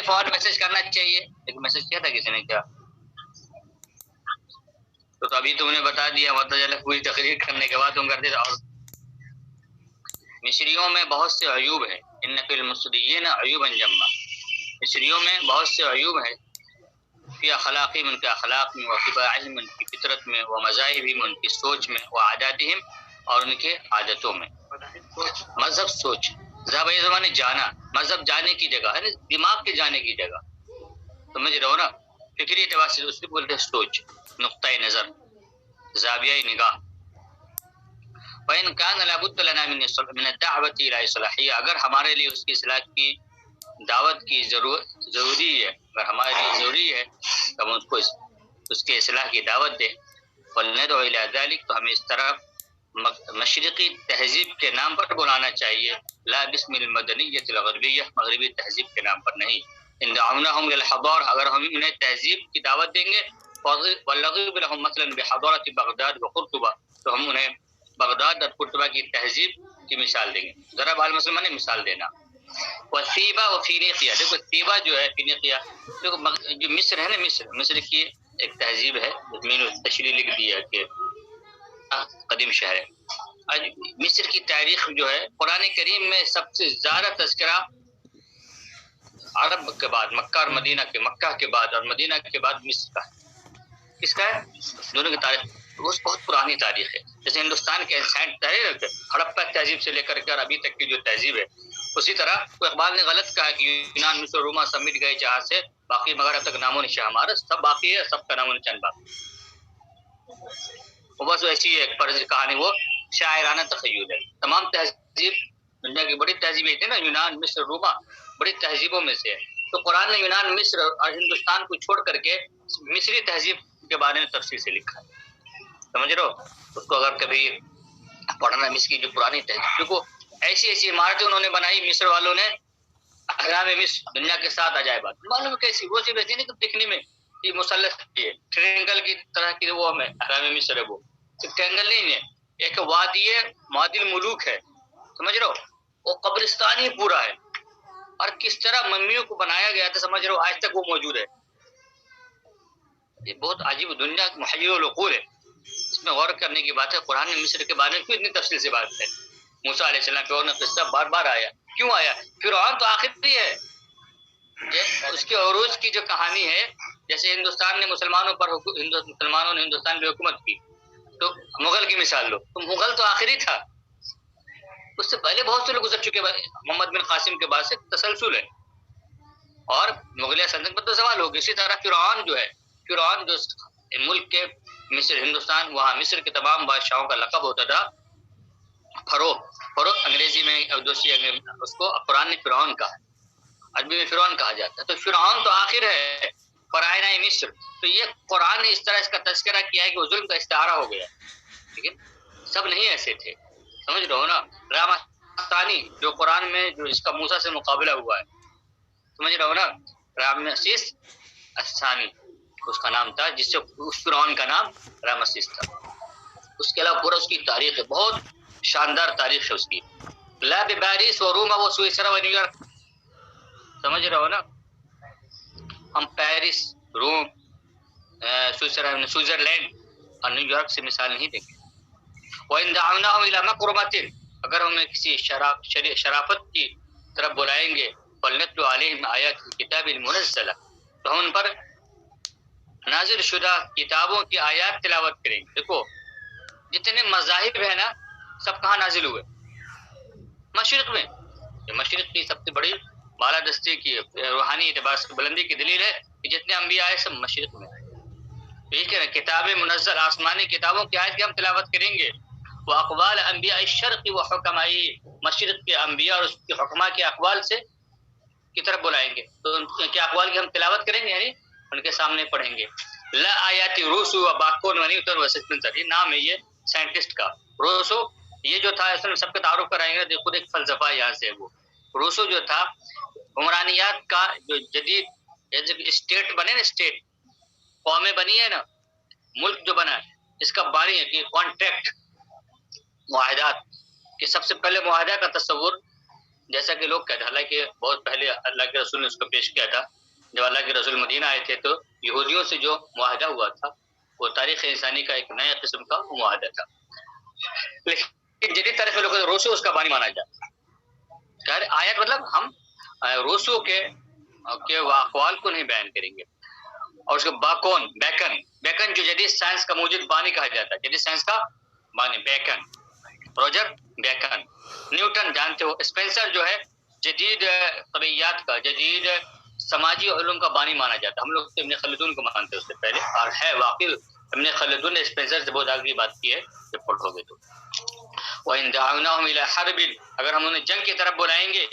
پہلے فوراً میسج کرنا چاہیے، ایک میسج کیا تھا کسی نے کیا؟ تو ابھی تم نے بتا دیا، مطلب پوری تقریر کرنے کے بعد تم کرتے تھے. اور مصریوں میں بہت سے عیوب ہیں، ان فی المصریین عیوبا جما، مصریوں میں بہت سے عیوب ہیں، فی اخلاقہم ان کے اخلاق میں، وطباعہم ان کی فطرت میں، ومذاہبہم ان کی سوچ میں، وعاداتہم اور ان کے عادتوں میں. مذہب سوچ، ذہب یہ زمانے جانا، مذہب جانے کی جگہ ہے، دماغ کے جانے کی جگہ، سمجھ رہے ہو نا، فکری اعتبار سے اس کو بولتے ہیں سوچ، نقطۂ نظر، زاویہ نگاہ. فَإِنْ كَانَ لَابُدَّ لَنَا مِنَ الدَّعْوَةِ إِلَىٰ إِصْلَاحِهَا، اگر ہمارے لیے اس کی اصلاح کی دعوت کی ضروری ہے، اگر ہمارے لیے ضروری ہے تو ہم اس کو اس کے اصلاح کی دعوت دیں. وَلْنَدْعُ إِلَىٰ ذَلِكَ، تو ہمیں اس طرف مشرقی تہذیب کے نام پر بلانا چاہیے، لا بسم المدنیۃ الغربیہ، مغربی تہذیب کے نام پر نہیں. ان دعوناہم للحضارہ، اگر ہم انہیں تہذیب کی دعوت دیں گے، وَلَّغِبْ لَهُمْ مَثْلًا بِحَضَارَةِ بغداد وقرطبہ، تو ہم انہیں بغداد اور قرطبہ کی تہذیب کی مثال دیں گے. ذرا بال مسلمان نے مثال دینا. وطیبہ و فینیقیہ، دیکھو طیبہ جو ہے، فینیقیہ جو مصر ہے نا، مصر کی ایک تہذیب ہے، زمین تشریح لکھ دیا کہ قدیم شہر ہے. آج مصر کی تاریخ جو ہے قرآن کریم میں سب سے زیادہ تذکرہ عرب کے بعد مکہ اور مدینہ کے، مکہ کے بعد اور مدینہ کے بعد مصر کا ہے. کس کا ہے؟ دونوں کی تاریخ بہت پرانی تاریخ ہے. جیسے ہندوستان کے اینسینٹ تاریخ ہڑپا تہذیب سے لے کر کے اور ابھی تک کی جو تہذیب ہے، اسی طرح اقبال نے غلط کہا کہ یونان مصر روما سب مٹ گئے جہاں سے، باقی مگر اب تک نام و نشان، ہمارا سب باقی ہے، سب کا نام و نشان باقی. وہ بس ایسی ایک فرض کہانی، وہ شاعرانہ تخیل ہے. تمام تہذیب دنیا کی بڑی تہذیبیں تھیں نا، یونان مصر روما بڑی تہذیبوں میں سے ہے. تو قرآن نے یونان مصر اور ہندوستان کو چھوڑ کر کے مصری تہذیب کے بارے میں تفصیل سے لکھا ہے. سمجھ رہو؟ اس کو اگر کبھی پڑھنا، مصر کی جو پرانی تہذیب، دیکھو ایسی ایسی عمارتیں انہوں نے بنائی مصر والوں نے، احرام مصر، دنیا کے 7 عجائبات. معلوم کیسی؟ وہ صرف ایسی نہیں کہ دکھنے میں یہ مثلث ہے، ٹرینگل کی طرح کی وہ ہمیں احرام مصر ہے، وہ صرف ٹرینگل نہیں ہے، ایک وادی ہے، وادی الملوک ہے. سمجھ رہو؟ وہ قبرستان ہی پورا ہے، اور کس طرح ممیوں کو بنایا گیا تھا، سمجھ رہو، آج تک وہ موجود ہے. یہ بہت عجیب، دنیا محیر العقول ہے. اس میں غور کرنے کی بات ہے. قرآن نے مصر کے بارے میں کیوں اتنی تفصیل سے بات ہے؟ موسیٰ علیہ السلام پہ اور قصہ بار بار آیا، کیوں آیا؟ فرعون تو آخری ہے، اس کے عروج کی جو کہانی ہے، جیسے ہندوستان نے مسلمانوں نے ہندوستان پہ حکومت کی، تو مغل کی مثال لو، تو مغل تو آخری تھا، اس سے پہلے بہت سے لوگ گزر چکے. محمد بن قاسم کے بعد سے تسلسل ہے، اور مغلیہ سلطنت پر تو سوال ہوگا. اسی طرح فرعون جو ہے، فرعون جو ملک کے مصر ہندوستان، وہاں مصر کے تمام بادشاہوں کا لقب ہوتا تھا فروغ، انگریزی میں اس کو قرآن نے فرعون کہا، عربی میں فرعون کہا جاتا ہے. تو فرعون تو آخر ہے، فرعونہ مصر. تو یہ قرآن نے اس طرح اس کا تذکرہ کیا ہے کہ وہ ظلم کا استعارہ ہو گیا. ٹھیک ہے، سب نہیں ایسے تھے، سمجھ رہے ہو نا. رام ثانی جو قرآن میں جو اس کا موسیٰ سے مقابلہ ہوا ہے، سمجھ رہے ہو نا، رامسیس الثانی اس کا نام تھا، جس سے اس فرعون کا نام رامسیس تھا. اس کے علاوہ پورا اس کی تاریخ ہے، بہت شاندار تاریخ ہے اس کی. لا بپاریس و روما و سوئسرا و نیو یارک، سمجھ رہے ہو نا. ہم پیرس، روم، سوئٹزرلینڈ اور نیو یارک سے مثال نہیں دیں گے. وَإِنْ دَعَوْنَاهُمْ إِلَىٰ مَقْرُبَةٍ، اگر ہم کسی شرافت کی طرف بلائیں گے، وَلْنَتْلُ عَلَيْهِمْ آیَاتِ الْكِتَابِ الْمُنَزَّلَةِ، تو ہم ان پر نازل شدہ کتابوں کی آیات تلاوت کریں گے. دیکھو جتنے مذاہب ہیں نا، سب کہاں نازل ہوئے؟ مشرق میں. مشرق کی سب سے بڑی بالادستی کی روحانی اعتبار سے بلندی کی دلیل ہے کہ جتنے انبیاء آئے سب مشرق میں آئے. ٹھیک ہے نا، کتاب منزل، آسمانی کتابوں کی آیت کی ہم تلاوت کریں گے. وہ اقوال انبیاء الشرق و حکمائی، مشرق کے انبیاء اور اس کے حکماء کے اقوال سے کی طرف بلائیں گے. تو ان کے اقوال کی ہم تلاوت کریں گے، یعنی ان کے سامنے پڑھیں گے. لا آیات روسو و باکون ونی اتر وسطنطر، یہ نام ہے یہ سائنٹسٹ کا. روسو یہ جو تھا، اس میں سب کا تعارف کرائیں گے، خود ایک فلسفہ یہاں سے. وہ روسو جو تھا عمرانیات کا جو جدید اسٹیٹ بنے نا، اسٹیٹ قومیں بنی ہے نا، ملک جو بنا ہے، اس کا بانی ہے کہ کانٹریکٹ، معاہدات، کہ سب سے پہلے معاہدہ کا تصور جیسا کہ لوگ کہتے ہیں، حالانکہ بہت پہلے اللہ کے رسول نے اس کو پیش کیا تھا. جب اللہ کے رسول مدینہ آئے تھے تو یہودیوں سے جو معاہدہ ہوا تھا وہ تاریخ انسانی کا ایک نیا قسم کا معاہدہ تھا. لیکن جدید تاریخ میں لوگ روسو اس کا بانی مانا جاتا ہے. آیت مطلب ہم روسو کے اقوال کو نہیں بیان کریں گے. اور اس کو بیکن جو جدید سائنس کا موجود بانی کہا جاتا ہے، جدید سائنس کا بانی بیکن، روجر بیکن. نیوٹن جانتے ہو، اسپینسر جو ہے جدید طبیعیات کا، جدید سماجی علوم کا بانی مانا جاتا ہے. ہم لوگ ابن خلدون کو مانتے ہیں اس سے پہلے، اور ہے واقعی ابن خلدون نے اسپینسر سے بہت آگے بات کی ہے، جب پڑھو گے تو. وَإِن دَعَوْنَاهُمْ إِلَىٰ حَرْبٍ، اگر ہم انہیں جنگ کی طرف بلائیں گے،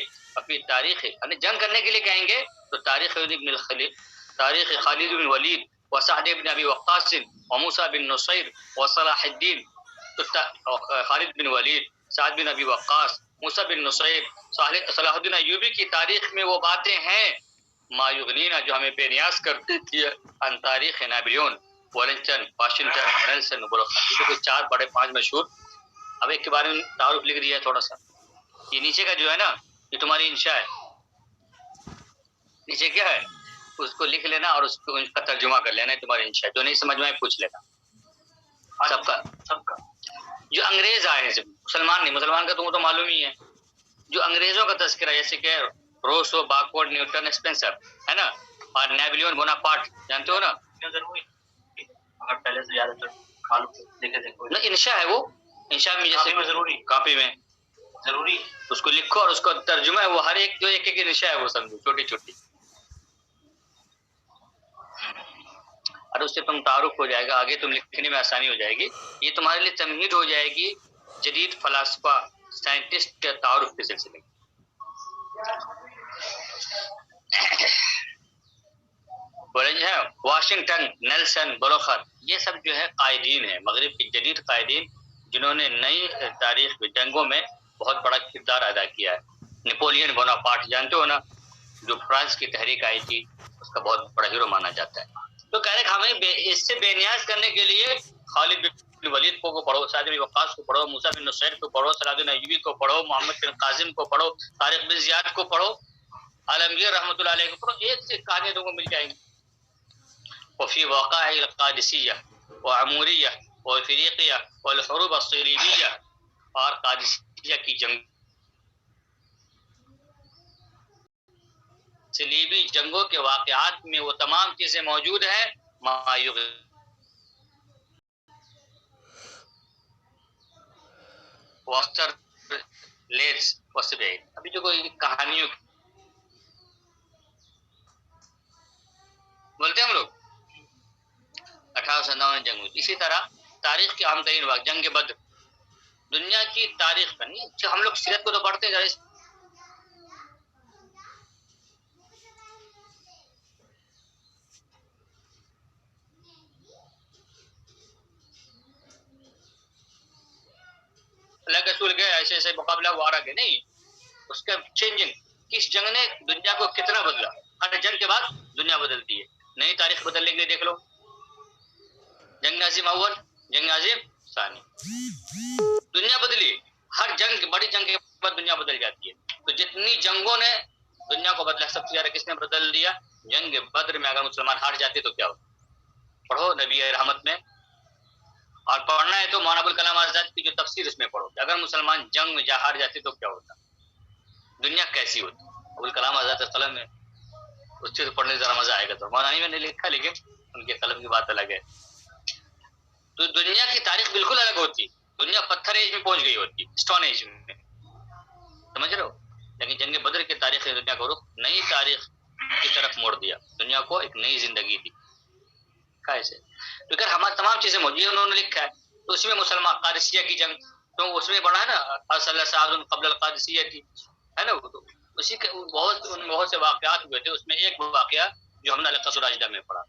اپنی تاریخ ہمیں جنگ کرنے کے لیے کہیں گے تو تاریخ ابن الخلیل، تاریخ خالد بن ولید وسعد بن ابی وقاص وموسیٰ بن نصیر وصلاح الدین. تو خالد بن ولید، سعد بن ابی وقاص، موسیٰ بن نصیر، صلاح الدین ایوبی کی تاریخ میں وہ باتیں ہیں ما یغنینا جو ہمیں بے نیاز کر دیتی ہے ان تاریخ ناپلیون، ویلنگٹن، واشنگٹن، نیلسن، یہ کوئی 4 بڑے 5 مشہور. اب ایک کے بارے میں تعارف لکھ دیا ہے تھوڑا سا. یہ نیچے کا جو ہے نا یہ تمہاری انشاء ہے. نیچے کیا ہے اس کو لکھ لینا اور اس کو ان کا ترجمہ کر لینا ہے تمہاری انشاء. جو نہیں سمجھ میں پوچھ لینا. سب کا جو انگریز آئے ہیں، مسلمان نہیں، مسلمان کا تم کو تو معلوم ہی ہے. جو انگریزوں کا تذکرہ جیسے کہ روسو، باکورڈ، نیوٹن، اسپینسر ہے نا، اور نیپولیون بوناپارٹ جانتے ہو نا. اگر پہلے سے زیادہ معلوم انشاء ہے، وہ انشاء میں جیسے ضروری کاپی میں ضروری اس کو لکھو اور اس کو ترجمہ ہے وہ ہر ایک جو ایک ایک انشاء ہے وہ سمجھو چھوٹی چھوٹی. اور اس سے تم تعارف ہو جائے گا، آگے تم لکھنے میں آسانی ہو جائے گی. یہ تمہارے لیے تمہید ہو جائے گی جدید فلاسفہ سائنٹسٹ کے تعارف کے سلسلے میں. واشنگٹن، نیلسن، بلوخر، یہ سب جو ہے قائدین ہیں مغرب کے جدید قائدین جنہوں نے نئی تاریخ میں جنگوں میں بہت بڑا کردار ادا کیا ہے. نیپولین بوناپارٹ جانتے ہو نا، جو فرانس کی تحریک آئی تھی اس کا بہت بڑا ہیرو مانا جاتا ہے. تو کہہ رہے کہ ہمیں اس سے بے نیاز کرنے کے لیے خالد بن ولید کو پڑھو، سعد بن وقاص کو پڑھو، موسیٰ بن نصیر کو پڑھو، صلاح الدین ایوبی کو پڑھو، محمد بن قاسم کو پڑھو، طارق بن زیاد کو پڑھو، عالمگیر رحمۃ اللہ علیہ کو پڑھو. ایک سے کہانیاں تم کو مل جائیں گی. وفي وقائع القادسية وعمورية وفريقية والحروب الصليبية، اور قادسیہ کی جنگ، صلیبی جنگوں کے واقعات میں وہ تمام چیزیں موجود ہیں. واسٹر لیٹس وسبے، ابھی جو کوئی کہانیوں بولتے ہیں ہم لوگ 1897 میں جنگ ہوئی. اسی طرح تاریخ کے اہم ترین واقع جنگ بدر، دنیا کی تاریخ کا نہیں، ہم لوگ سیرت کو تو پڑھتے ہیں. اللہ کے رسول گئے ایسے ایسے مقابلہ ہوا آ گئے نہیں، اس کا چینجنگ کس جنگ نے دنیا کو کتنا بدلا. ہر جنگ کے بعد دنیا بدلتی ہے. نئی تاریخ بدلنے کے لیے دیکھ لو جنگ عظیم اول، جنگ عظیم ثانی، دنیا بدلی. ہر جنگ بڑی جنگ کے بعد دنیا بدل جاتی ہے. تو جتنی جنگوں نے دنیا کو بدلا، سب سے زیادہ کس نے بدل دیا؟ جنگ بدر میں. اگر مسلمان ہار جاتے تو کیا ہوتا؟ پڑھو نبی رحمت میں، اور پڑھنا ہے تو مولانا ابوالکلام آزاد کی جو تفسیر اس میں پڑھو کہ اگر مسلمان جنگ میں ہار جاتے تو کیا ہوتا، دنیا کیسی ہوتی. ابوالکلام آزاد قلم ہے، اس چیز پڑھنے سے ذرا مزہ آئے گا. تو مولانا میں نے لکھا لیکن ان کے قلم کی بات الگ ہے. تو دنیا کی تاریخ بالکل الگ ہوتی. دنیا پتھر ایج میں پہنچ گئی ہوتی، اسٹون ایج میں، سمجھ رہے ہو. لیکن جنگ بدر کی تاریخ نے دنیا کو رخ نئی تاریخ کی طرف موڑ دیا، دنیا کو ایک نئی زندگی دی. کیسے؟ کیونکہ ہماری تمام چیزیں موجود انہوں نے لکھا ہے. تو اسی میں مسلمان قادسیہ کی جنگ تو اس میں پڑھا ہے نا، ارسل سعد قبل القادسیہ کی ہے نا. تو اسی کے بہت سے واقعات ہوئے تھے. اس میں ایک واقعہ جو ہم نے القصص الراجدہ میں پڑھا.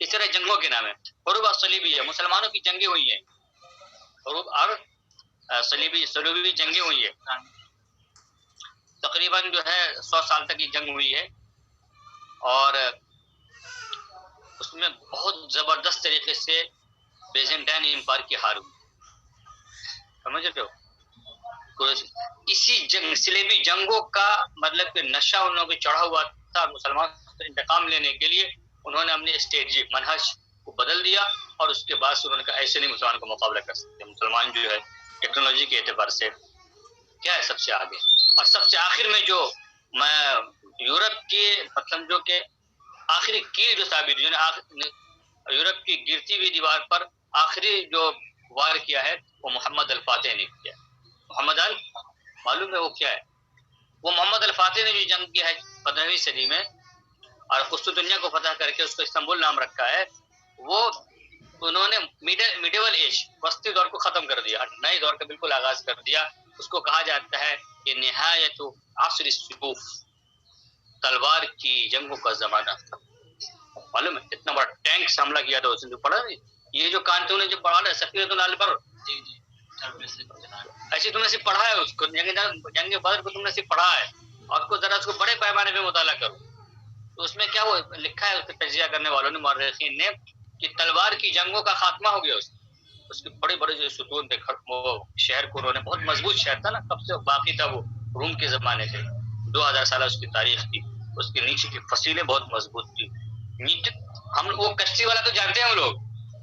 اس طرح جنگوں کے نام ہے. حروب صلیبیہ، مسلمانوں کی جنگیں ہوئی ہیں. حروب اور صلیبی جنگیں ہوئی ہیں. تقریباً جو ہے 100 سال تک یہ جنگ ہوئی ہے، اور اس میں بہت زبردست طریقے سے بیزنٹائن امپائر کی ہار ہوئی. سمجھ رہے ہو؟ اسی جنگ صلیبی جنگوں کا مطلب کہ نشہ ان لوگوں پہ چڑھا ہوا تھا، مسلمان سے انتقام لینے کے لیے انہوں نے اپنے اسٹریٹجی منہج کو بدل دیا، اور اس کے بعد سے انہوں نے کہا ایسے نہیں مسلمان کا مقابلہ کر سکتے، مسلمان جو ہے ٹیکنالوجی کے اعتبار سے کیا ہے سب سے آگے۔ اور سب سے آخر میں جو میں یورپ کے مطلب جو کہ آخری کیل جو ثابت ہوئی، یورپ کی گرتی ہوئی دیوار پر آخری جو وار کیا ہے وہ محمد الفاتح نے کیا۔ محمد معلوم ہے وہ کیا ہے؟ وہ محمد الفاتح نے جو جنگ کیا ہے 15ویں صدی میں اور قسطنطنیہ کو فتح کر کے اس کو استنبول نام رکھا ہے، وہ انہوں نے میڈیول ایج وسطی دور کو ختم کر دیا، نئے دور کا بالکل آغاز کر دیا۔ اس کو کہا جاتا ہے کہ نہایت عصر السیوف، تلوار کی جنگوں کا زمانہ۔ معلوم ہے اتنا بڑا ٹینک سے حملہ کیا تھا اس نے، پڑھا نہیں؟ یہ جو کانتوں نے جو پڑھا نا سفینۃ البر، ایسے تم نے صرف پڑھا ہے اس کو، جنگ بدر کو تم نے صرف پڑھا ہے، اور اس کو ذرا اس کو بڑے پیمانے پہ مطالعہ کرو تو اس میں کیا وہ لکھا ہے اس کا تجزیہ کرنے والوں نے، مورخین نے، کہ تلوار کی جنگوں کا خاتمہ ہو گیا۔ اس کے بڑے بڑے جو ستون تھے، وہ شہر کو انہوں نے، بہت مضبوط شہر تھا نا، کب سے باقی تھا وہ، روم کے زمانے سے 2000 سالہ اس کی تاریخ تھی، اس کے نیچے کی فصیلیں بہت مضبوط تھی۔ نیچے ہم وہ کشتی والا تو جانتے ہیں ہم لوگ،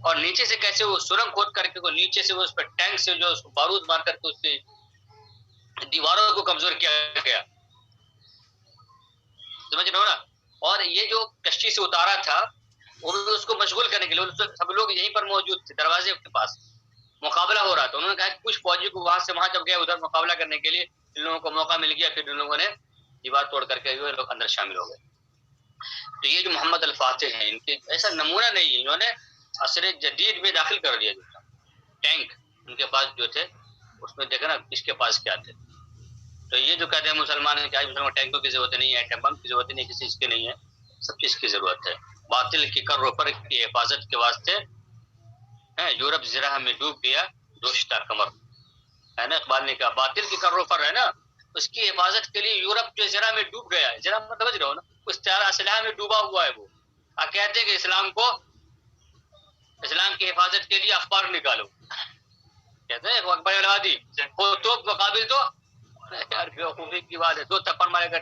اور نیچے سے کیسے وہ سرنگ کھود کر کے وہ نیچے سے وہ اس پہ ٹینک سے جو اس کو بارود مار کر کے اس سے دیواروں کو کمزور کیا گیا، سمجھ رہے ہو نا؟ اور یہ جو کشتی سے اتارا تھا وہ بھی اس کو مشغول کرنے کے لیے سب لوگ یہیں پر موجود تھے، دروازے کے پاس مقابلہ ہو رہا تھا۔ انہوں نے کہا کہ کچھ فوجی کو وہاں سے وہاں جب گئے ادھر مقابلہ کرنے کے لیے، ان لوگوں کو موقع مل گیا، پھر ان لوگوں نے دیوار توڑ کر کے لوگ اندر شامل ہو گئے۔ تو یہ جو محمد الفاتح ہیں، ان کے ایسا نمونہ نہیں ہے، انہوں نے عصر جدید میں داخل کر دیا۔ جو تھا ٹینک ان کے پاس جو تھے، اس میں دیکھا نا کس کے پاس کیا تھے۔ تو یہ جو کہتے ہیں مسلمان ہیں کہ آج مسلمان ٹینکوں کی ضرورت نہیں ہے، ایٹم بم کی ضرورت نہیں ہے، کسی چیز کی نہیں ہے، سب چیز کی ضرورت ہے۔ باطل کی کر و فر کی حفاظت کے واسطے یورپ زرہ میں ڈوب گیا دوشتا کمر، ہے نا؟ اقبال نے کہا باطل کی کر و فر ہے نا، اس کی حفاظت کے لیے یورپ جو زرہ میں ڈوب گیا ہے، زرہ مطلب سمجھ رہے ہو نا، اس طرح اسلحہ میں ڈوبا ہوا ہے وہ۔ کہتے ہیں کہ اسلام کی حفاظت کے لیے اخبار نکالو، کہتے ہیں اخبار الوادی وہ توپ مقابل تو یار بیوقوفی کی بات ہے، 2 تھپڑ مارے گا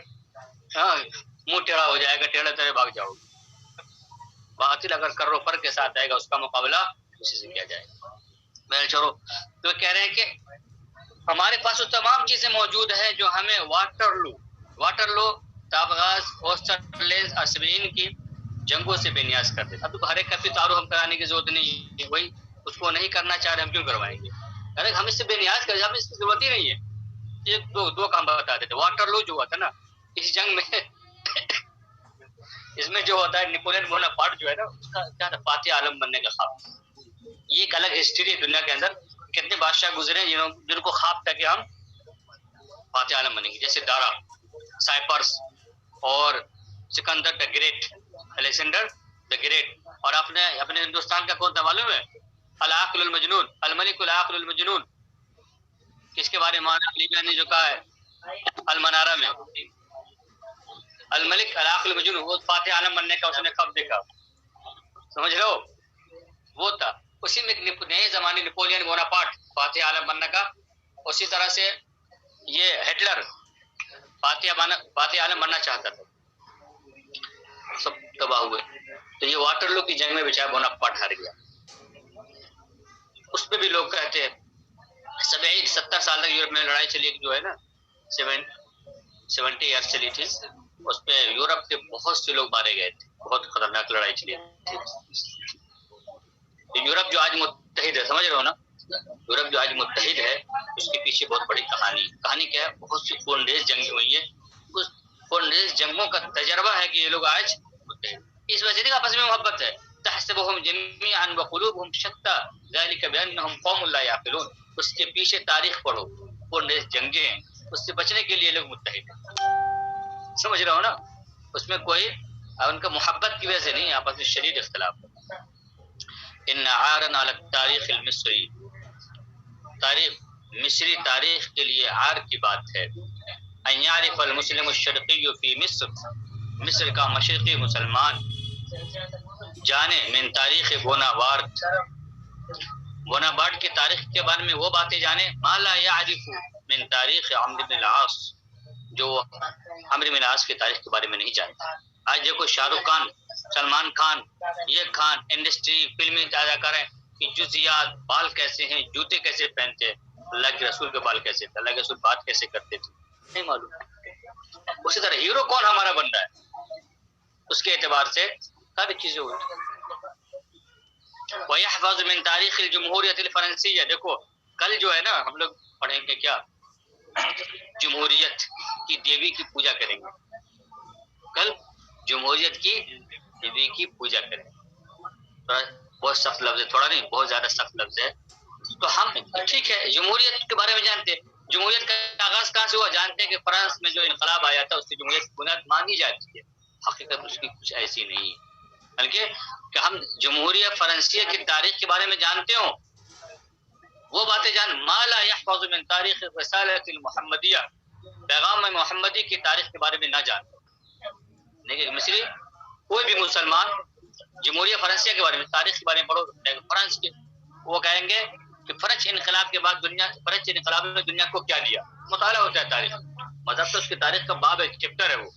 منہ ٹیڑھا ہو جائے گا، ٹیڑھے تیڑھے بھاگ جاؤ گے۔ باطل اگر کر و فر کے ساتھ آئے گا اس کا مقابلہ اسی سے کیا جائے گا۔ میں چھوڑو، تو کہہ رہے ہیں کہ ہمارے پاس وہ تمام چیزیں موجود ہیں جو ہمیں واٹر لو تابغاز اوسٹرلیز اور سبعین کی جنگوں سے بے نیاز کر دیتا۔ اب تو ہر ایک کا تعارف ہم کرانے کی ضرورت نہیں ہے، وہی اس کو نہیں کرنا چاہ رہے ہم کیوں کروائیں گے؟ ہم اس سے بے نیاز کر، ہمیں اس کی ضرورت ہی نہیں ہے۔ ایک دو کام بتا دیتے۔ واٹر لو جو ہوا تھا نا اس جنگ میں، اس میں جو ہوتا ہے نیپولین بوناپارٹ جو ہے نا، اس کا کیا تھا؟ فاتح عالم بننے کا خواب۔ یہ ایک الگ ہسٹری ہے دنیا کے اندر، کتنے بادشاہ گزرے جن کو خواب تھا کہ ہم فاتح عالم بنیں گے، جیسے دارا، سائپرس اور Sikandar the great, Alexander the great. اور اپنے ہندوستان کا کون تھا معلوم ہے؟ العاقل المجنون، الملک العاقل المجنون، کس کے بارے میں لیبیا نے جو کہا ہے المنارہ میں، الملک العاقل المجنون، وہ فاتح عالم بننے کا اس نے خواب دیکھا، سمجھ لو وہ تھا۔ اسی میں نئے زمانے نیپولین بوناپارٹ فاتح عالم بننے کا، اسی طرح سے یہ ہٹلر فاتح عالم بننا چاہتا تھا، سب تباہ ہوئے۔ تو یہ واٹر لو کی جنگ میں بیچارہ بوناپارٹ ہار گیا۔ اس پہ بھی لوگ کہتے ہیں 70 سال تک یورپ میں لڑائی چلی جو ہے نا، 70 ایئرس چلی تھی، اس پہ یورپ کے بہت سے لوگ مارے گئے تھے، بہت خطرناک لڑائی چلی تھی۔ یورپ جو آج متحد ہے، سمجھ رہے ہو نا، یورپ جو آج متحد ہے اس کے پیچھے بہت بڑی کہانی کیا ہے؟ بہت سی خونریز جنگیں ہوئی ہیں، اس خونریز جنگوں کا تجربہ ہے کہ یہ لوگ آج متحد۔ اس وجہ سے آپس میں محبت ہے، تحسبهم جميعا وقلوبهم شتى ذلك بانهم قوم لا يعقلون۔ اس کے پیچھے تاریخ پڑھو، خونریز جنگیں ہیں، اس سے بچنے کے لیے لوگ متحد ہیں، سمجھ رہے ہو نا؟ اس میں کوئی ان کا محبت کی وجہ سے نہیں، آپس میں شدید اختلاف ہے۔ ان عارا علی التاریخ المصری، مصری تاریخ کے لیے عار کی بات ہے۔ ان یعرف المسلم الشرقی فی مصر کا مشرقی مسلمان جانے من تاریخ بوناپارٹ کی تاریخ کے بارے میں وہ باتیں جانے ما لا یعرف من تاریخ عمرو بن العاص، جو عمرو بن العاص کی تاریخ کے بارے میں نہیں جانتا. آج دیکھو شاہ رخ خان، سلمان خان، یہ خان انڈسٹری، فلمی اداکار ہیں کہ جزیات، بال کیسے ہیں، جوتے کیسے پہنتے ہیں، اللہ کے رسول کے بال کیسے تھے، اللہ کے رسول بات کیسے کرتے تھے، نہیں معلوم. اسی طرح ہیرو کون ہمارا بن رہا ہے، اس کے اعتبار سے ساری چیزیں ہوتی ہیں. وَيَحْفَظُ مِن تاریخ الجمہوریت الفرنسیہ، دیکھو کل جو ہے نا ہم لوگ پڑھیں گے کیا، جمہوریت کی دیوی کی پوجا کریں گے. کل جمہوریت کی دیوی کی پوجا کریں گے. بہت سخت لفظ ہے، تھوڑا نہیں بہت زیادہ سخت لفظ ہے. تو ہم ٹھیک ہے جمہوریت کے بارے میں جانتے ہیں، جمہوریت کا آغاز کہاں سے ہوا، جانتے ہیں کہ فرانس میں جو انقلاب آیا تھا اس سے جمہوریت کی بنیاد مانی جاتی ہے. حقیقت اس کی کچھ ایسی نہیں ہے، بلکہ کہ ہم جمہوریہ فرانسیہ کی تاریخ کے بارے میں جانتے ہوں، وہ باتیں جان. ما لا يحفظ من تاریخ رسالۃ المحمدیہ، پیغام محمدی کی تاریخ کے بارے میں نہ جانتے. لیکن مصری کوئی بھی مسلمان جمہوریہ فرانسیہ کے بارے میں تاریخ کے بارے میں پڑھو، فرانس کے، وہ کہیں گے کہ فرانس انقلاب کے بعد فرانس انقلاب نے دنیا کو کیا دیا. مطالعہ ہوتا ہے تاریخ، مذہب تو اس کی تاریخ کا باب ہے، چیپٹر ہے وہ.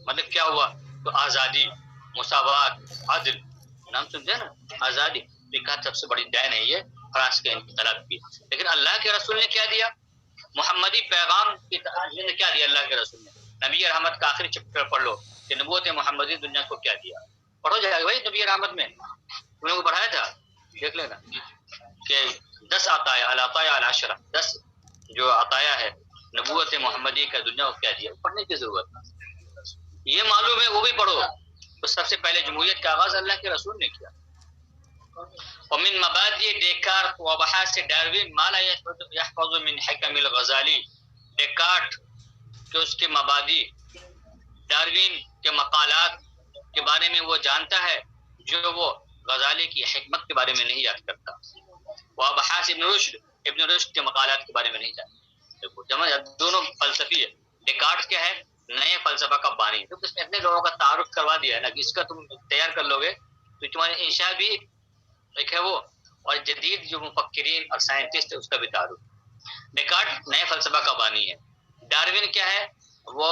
مطلب کیا ہوا، تو آزادی، مساوات، عدل، نام سنتے ہیں نا، آزادی. سب سے بڑی دین ہے یہ فرانس کے انقلاب کی. لیکن اللہ کے رسول نے کیا دیا، محمدی پیغام کی نے کیا دیا اللہ کے رسول نے. نبی رحمت کا آخری چیپٹر پڑھ لو کہ نبوت محمدی دنیا کو کیا دیا، پڑھو جائے گا بھائی. نبی رحمت میں تم نے کو پڑھایا تھا، دیکھ لینا کہ 10 عطایا، العطایا العشرہ، 10 جو عطایا ہے نبوت محمدی کا دنیا کو کیا دیا. پڑھنے کی ضرورت یہ معلوم ہے، وہ بھی پڑھو. تو سب سے پہلے جمہوریت کا آغاز اللہ کے رسول نے کیا. ومن مبادئ ڈیکارت وبحاث ڈاروین ما لا يحفظ من حکم الغزالی، ڈیکارت کہ اس کے مبادئ، ڈاروین کے مقالات کے بارے میں وہ جانتا ہے جو وہ غزالی کی حکمت کے بارے میں نہیں یاد کرتا. وبحاث ابن رشد کے مقالات کے بارے میں نہیں جانتا. دونوں فلسفی ہے. ڈیکارت کیا ہے، نئے فلسفہ کا بانی. تو اس نے اتنے لوگوں کا تعارف کروا دیا ہے نا کہ اس کا تم تیار کر لو گے تو تمہاری انشاء بھی ایک ہے وہ، اور جدید جو مفکرین اور سائنٹسٹ ہے اس کا بھی تعارف. ڈیکارت نئے فلسفہ کا بانی ہے. ڈاروین کیا ہے، وہ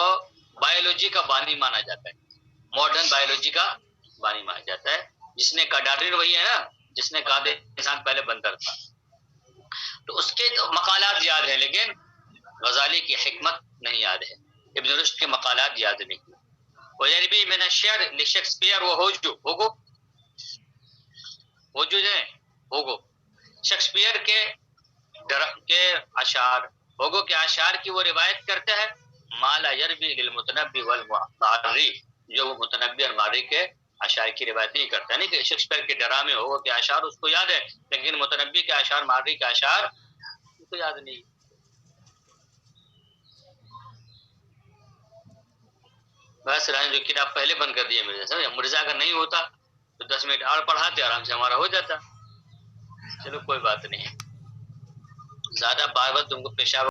بایولوجی کا بانی مانا جاتا ہے، ماڈرن بایولوجی کا بانی مانا جاتا ہے. جس نے کہا، ڈاروین وہی ہے نا جس نے کہا تھا انسان پہلے بندر تھا. تو اس کے مقالات یاد ہیں لیکن غزالی کی حکمت نہیں یاد ہے، ابن رشد کے مقالات یاد نہیں. وجربی من الشعر لشیکسپیئر و ہوگو جو ہے ہوگو شیکسپیئر کے اشعار، ہوگو کے اشعار کی وہ روایت کرتا ہے. مالا یربی للمتنبی والمعری، جو وہ متنبی اور معری کے اشعار کی روایت نہیں کرتا. نہیں کہ شیکسپیئر کے ڈرامے، ہوگو کے اشعار اس کو یاد ہے لیکن متنبی کے اشعار، معری کے اشعار اس کو یاد نہیں. بس جو کتاب پہلے بند کر دیا مرزا. سمجھا، مرزا اگر نہیں ہوتا تو 10 منٹ اور پڑھاتے، آرام سے ہمارا ہو جاتا. چلو کوئی بات نہیں، زیادہ بار بار تم کو پیشاب